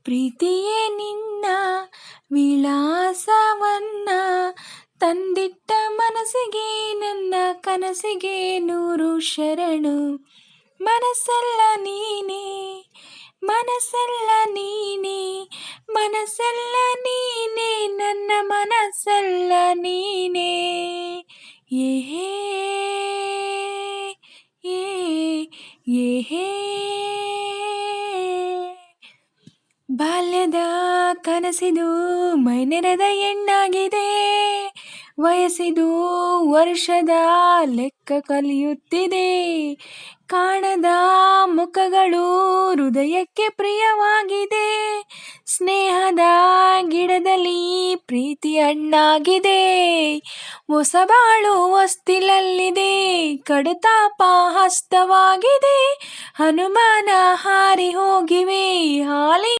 ಪ್ರೀತಿಯೇ ನಿನ್ನ ವಿಳಾಸವನ್ನ ತಂದಿಟ್ಟ ಮನಸ್ಸಿಗೆ ನನ್ನ ಕನಸಿಗೆ 100 ಶರಣು. ಮನಸ್ಸೆಲ್ಲ ನೀನೇ, ಮನಸ್ಸೆಲ್ಲ ನೀನೇ, ಮನಸ್ಸೆಲ್ಲ ನೀನೇ, ನನ್ನ ಮನಸ್ಸೆಲ್ಲ ನೀನೇ. ಏಹೇ ಏ ಏಹೇ ಬಾಲ್ಯದ ಕನಸಿದು ಮೈನೆರೆದ ಹೆಣ್ಣಾಗಿದೆ. ವಯಸ್ಸಿದು ವರ್ಷದ ಲೆಕ್ಕ ಕಲಿಯುತ್ತಿದೆ. ಕಾಣದ ಮುಖಗಳು ಹೃದಯಕ್ಕೆ ಪ್ರಿಯವಾಗಿದೆ. ಸ್ನೇಹದ ಗಿಡದಲ್ಲಿ ಪ್ರೀತಿ ಹಣ್ಣಾಗಿದೆ. ಹೊಸಬಾಳು ಹೊಸ್ತಿಲಲ್ಲಿದೆ. ಕಡುತಾಪ ಹಸ್ತವಾಗಿದೆ. ಅನುಮಾನ ಹಾರಿ ಹೋಗಿವೆ. ಹಾಲಿ